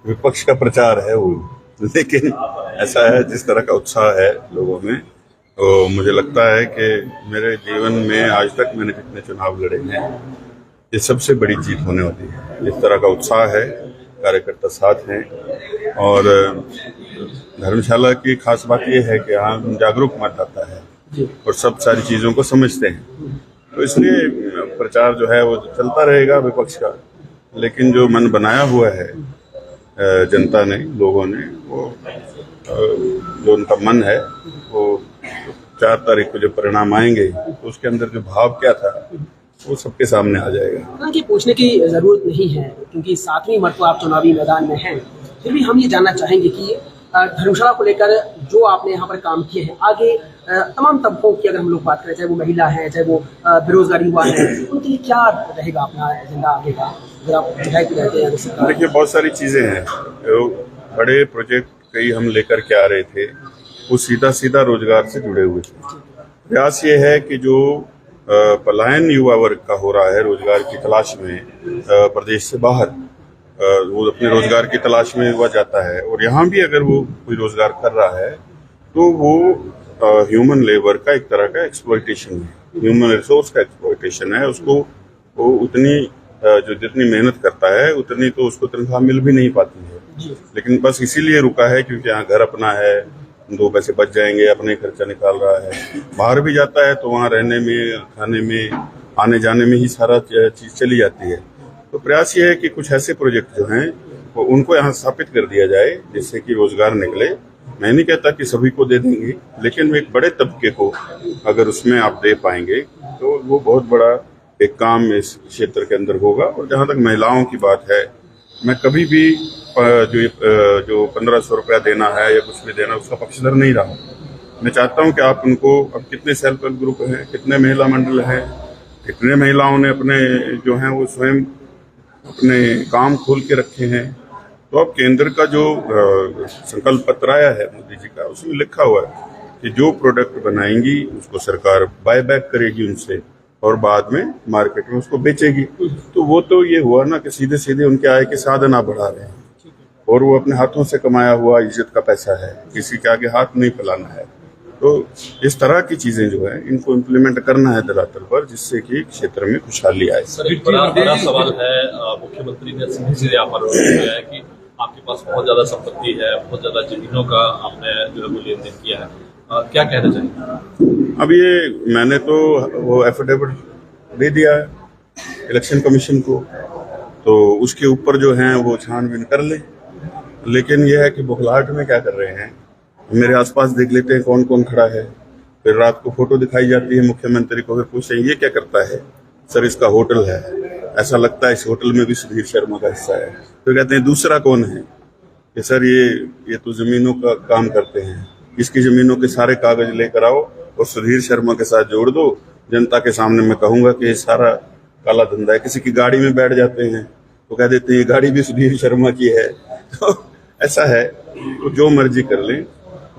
विपक्ष का प्रचार है वो, लेकिन ऐसा है जिस तरह का उत्साह है लोगों में, तो मुझे लगता है कि मेरे जीवन में आज तक मैंने जितने चुनाव लड़े हैं ये सबसे बड़ी जीत होने वाली है। इस तरह का उत्साह है, कार्यकर्ता साथ हैं, और धर्मशाला की खास बात यह है कि यहाँ जागरूक मतदाता है और सब सारी चीज़ों को समझते हैं, तो इसलिए प्रचार जो है वो चलता रहेगा विपक्ष का, लेकिन जो मन बनाया हुआ है जनता ने, लोगों ने, वो जो उनका मन है वो 4 तारीख को जो परिणाम आएंगे तो उसके अंदर जो भाव क्या था वो सबके सामने आ जाएगा। हालांकि पूछने की जरूरत नहीं है क्योंकि 7वीं मरतबा आप चुनावी मैदान में हैं, फिर भी हम ये जानना चाहेंगे कि धर्मशाला को लेकर जो आपने यहाँ पर काम किए हैं, आगे तमाम तबकों की अगर हम लोग बात करें, चाहे वो महिला है, चाहे वो बेरोजगारी युवा है, उनके लिए क्या रहेगा अपना एजेंडा आगे का, अगर आप विधायक रहते हैं? देखिए, बहुत सारी चीजें हैं, बड़े प्रोजेक्ट कई हम लेकर के आ रहे थे, वो सीधा रोजगार से जुड़े हुए थे। प्रयास ये है कि जो पलायन युवा वर्ग का हो रहा है रोजगार की तलाश में प्रदेश से बाहर, वो अपने रोजगार की तलाश में युवा जाता है, और यहाँ भी अगर वो कोई रोजगार कर रहा है तो वो ह्यूमन लेबर का एक तरह का एक्सप्लॉयटेशन है, ह्यूमन रिसोर्स का एक्सप्लॉयटेशन है। उसको वो उतनी जो जितनी मेहनत करता है उतनी तो उसको तनख्वाह मिल भी नहीं पाती है, लेकिन बस इसीलिए रुका है क्योंकि यहाँ घर अपना है, 2 पैसे बच जाएंगे, अपने खर्चा निकाल रहा है। बाहर भी जाता है तो वहाँ रहने में, खाने में, आने जाने में ही सारा चीज चली जाती है। तो प्रयास ये है कि कुछ ऐसे प्रोजेक्ट जो हैं वो उनको यहाँ स्थापित कर दिया जाए जिससे कि रोजगार निकले। मैं नहीं कहता कि सभी को दे देंगे, लेकिन एक बड़े तबके को अगर उसमें आप दे पाएंगे तो वो बहुत बड़ा एक काम इस क्षेत्र के अंदर होगा। और जहाँ तक महिलाओं की बात है, मैं कभी भी जो 1500 रुपया देना है या कुछ भी देना, उसका पक्षधर नहीं रहा। मैं चाहता हूँ कि आप उनको, अब कितने सेल्फ हेल्प ग्रुप हैं, कितने महिला मंडल हैं, कितने महिलाओं ने अपने जो हैं वो स्वयं अपने काम खोल के रखे हैं। तो अब केंद्र का जो संकल्प पत्र आया है मोदी जी का, उसमें लिखा हुआ है कि जो प्रोडक्ट बनाएंगी उसको सरकार बाय बैक करेगी उनसे और बाद में मार्केट में उसको बेचेगी। तो वो तो ये हुआ ना कि सीधे सीधे उनके आय के साधन आप बढ़ा रहे हैं, और वो अपने हाथों से कमाया हुआ इज्जत का पैसा है, किसी के आगे हाथ नहीं फैलाना है। तो इस तरह की चीजें जो है इनको इम्प्लीमेंट करना है धरातल पर, जिससे कि क्षेत्र में खुशहाली आए। सर, एक बड़ा सवाल है, मुख्यमंत्री ने सीधे आरोप लगाया है कि आपके पास बहुत ज्यादा संपत्ति है, बहुत ज्यादा जमीनों का आपने जो है वो लेन देन किया है, क्या कहना चाहिए? अब ये मैंने तो वो एफिडेविट दे दिया है इलेक्शन कमीशन को, तो उसके ऊपर जो है वो छानबीन कर ले। लेकिन यह है कि बुखलाहट में क्या कर रहे हैं, मेरे आसपास देख लेते हैं कौन कौन खड़ा है, फिर रात को फोटो दिखाई जाती है मुख्यमंत्री को, फिर पूछते हैं ये क्या करता है? सर, इसका होटल है, ऐसा लगता है इस होटल में भी सुधीर शर्मा का हिस्सा है। तो कहते हैं दूसरा कौन है? कि सर ये तो जमीनों का काम करते हैं, इसकी जमीनों के सारे कागज लेकर आओ और सुधीर शर्मा के साथ जोड़ दो, जनता के सामने मैं कहूंगा कि ये सारा काला धंधा है। किसी की गाड़ी में बैठ जाते हैं तो कह देते हैं ये गाड़ी भी सुधीर शर्मा की है। तो ऐसा है, तो जो मर्जी कर लें,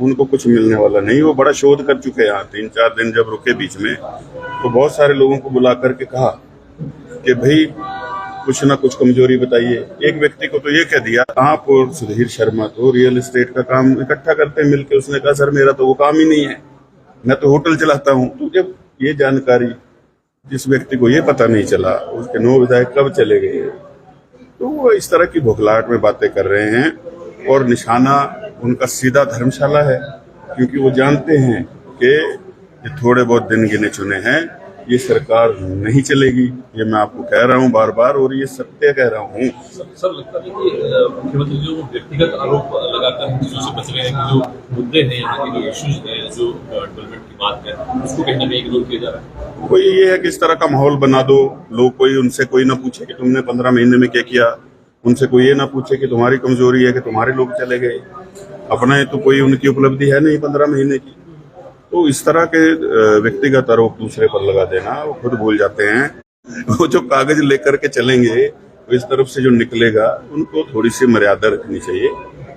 उनको कुछ मिलने वाला नहीं। वो बड़ा शोध कर चुके हैं यहाँ, 3-4 दिन जब रुके बीच में, तो बहुत सारे लोगों को बुला करके कहा कि भाई कुछ ना कुछ कमजोरी बताइए। एक व्यक्ति को तो ये कह दिया, आप और सुधीर शर्मा तो रियल एस्टेट का काम इकट्ठा करते हैं मिलके। उसने कहा सर मेरा तो वो काम ही नहीं है, मैं तो होटल चलाता हूँ। तो जब ये जानकारी जिस व्यक्ति को ये पता नहीं चला, उसके 9 विधायक कब चले गए, तो वो इस तरह की भुखलाहट में बातें कर रहे हैं। और निशाना उनका सीधा धर्मशाला है, क्योंकि वो जानते हैं कि ये थोड़े बहुत दिन गिने चुने हैं, ये सरकार नहीं चलेगी। ये मैं आपको कह रहा हूँ बार बार, और ये सत्य कह रहा हूँ। सर, लगता है कि मुख्यमंत्री जो व्यक्तिगत आरोप लगाकर इन चीजों से बच रहे हैं, कि जो मुद्दे हैं, यहाँ के जो इश्यूज हैं, जो डेवलपमेंट की बात है, उसको कहीं ना कहीं इग्नोर किया जा रहा है। कोई ये है कि इस तरह का माहौल बना दो, लोग कोई उनसे कोई ना पूछे कि तुमने 15 महीने में क्या किया, उनसे कोई ये ना पूछे कि तुम्हारी कमजोरी है कि तुम्हारे लोग चले गए, अपना तो कोई उनकी उपलब्धि है नहीं 15 महीने की। तो इस तरह के व्यक्तिगत आरोप दूसरे पर लगा देना, वो खुद भूल जाते हैं। वो जो कागज लेकर के चलेंगे, तो इस तरफ से जो निकलेगा, उनको थोड़ी सी मर्यादा रखनी चाहिए।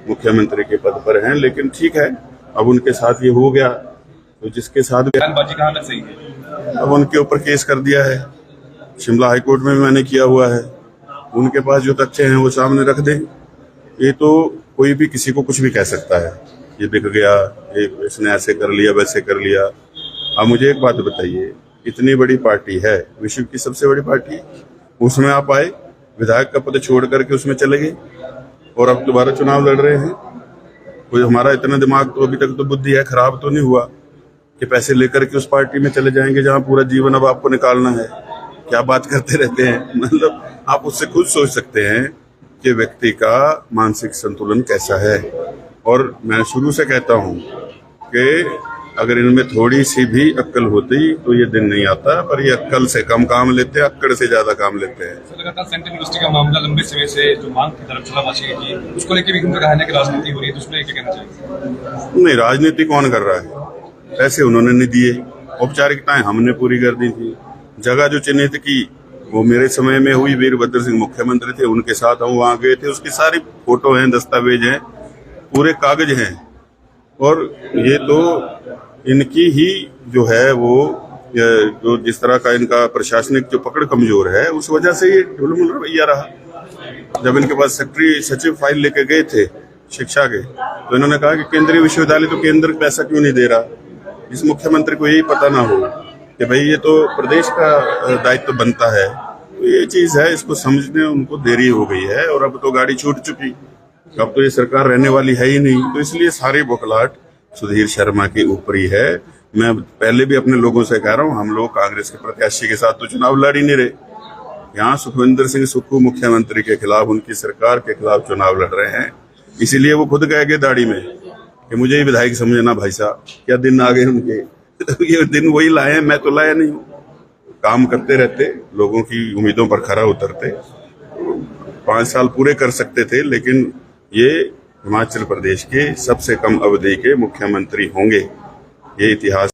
मुख्यमंत्री के पद पर हैं, लेकिन ठीक है, अब उनके साथ ये हो गया, तो जिसके साथ बयानबाजी कहाँ तक सही है? अब उनके ऊपर केस कर दिया है, शिमला हाईकोर्ट में मैंने किया हुआ है। उनके पास जो तथ्य हैं वो सामने रख दें, ये तो कोई भी किसी को कुछ भी कह सकता है, ये बिक गया, ये इसने ऐसे कर लिया वैसे कर लिया। अब मुझे एक बात बताइए, इतनी बड़ी पार्टी है, विश्व की सबसे बड़ी पार्टी, उसमें आप आए, विधायक का पद छोड़ करके उसमें चले गए और अब दोबारा चुनाव लड़ रहे हैं। कोई हमारा इतना दिमाग तो अभी तक तो बुद्धि है, खराब तो नहीं हुआ कि पैसे लेकर के उस पार्टी में चले जाएंगे जहां पूरा जीवन अब आपको निकालना है। क्या बात करते रहते हैं, मतलब आप उससे खुद सोच सकते हैं कि व्यक्ति का मानसिक संतुलन कैसा है। और मैं शुरू से कहता हूं कि अगर इनमें थोड़ी सी भी अक्ल होती तो ये दिन नहीं आता, पर ये अक्ल से कम काम लेते हैं, अक्कड़ से ज्यादा काम लेते हैं। सर, लगातार सेंट्रल यूनिवर्सिटी का मामला लंबे समय से जो मांग थी धर्मशाला वासी की, उसको लेकर भी उनका कहना है कि राजनीति हो रही है, तो उसमें क्या कहना चाहिए? नहीं, राजनीति कौन कर रहा है? पैसे उन्होंने नहीं दिए, औपचारिकताएं हमने पूरी कर दी थी। जगह जो चिन्हित की वो मेरे समय में हुई, वीरभद्र सिंह मुख्यमंत्री थे, उनके साथ हम वहां गए थे, उसकी सारी फोटो हैं, दस्तावेज हैं, पूरे कागज हैं। और ये तो इनकी ही जो है वो जो जिस तरह का इनका प्रशासनिक जो पकड़ कमजोर है, उस वजह से ये ढुलमुल रवैया रहा। जब इनके पास सेक्रेटरी सचिव फाइल लेके गए थे शिक्षा के, तो इन्होंने कहा कि केंद्रीय विश्वविद्यालय तो केंद्र पैसा क्यों नहीं दे रहा। इस मुख्यमंत्री को यही पता ना हो कि भाई ये तो प्रदेश का दायित्व बनता है। तो ये चीज है, इसको समझने उनको देरी हो गई है और अब तो गाड़ी छूट चुकी, अब तो ये सरकार रहने वाली है ही नहीं। तो इसलिए सारी बौखलाहट सुधीर शर्मा के ऊपर ही है। मैं पहले भी अपने लोगों से कह रहा हूँ, हम लोग कांग्रेस के प्रत्याशी के साथ तो चुनाव लड़ ही नहीं रहे। यहाँ सुखविंदर सिंह सुक्खू मुख्यमंत्री के खिलाफ, उनकी सरकार के खिलाफ चुनाव लड़ रहे हैं। इसीलिए वो खुद कह गए दाढ़ी में कि मुझे ही विधायक समझना भाई साहब, क्या दिन आ गए उनके। ये दिन वही लाए हैं, मैं तो लाया नहीं हूँ। काम करते रहते, लोगों की उम्मीदों पर खरा उतरते, 5 साल पूरे कर सकते थे, लेकिन ये हिमाचल प्रदेश के सबसे कम अवधि के मुख्यमंत्री होंगे, ये इतिहास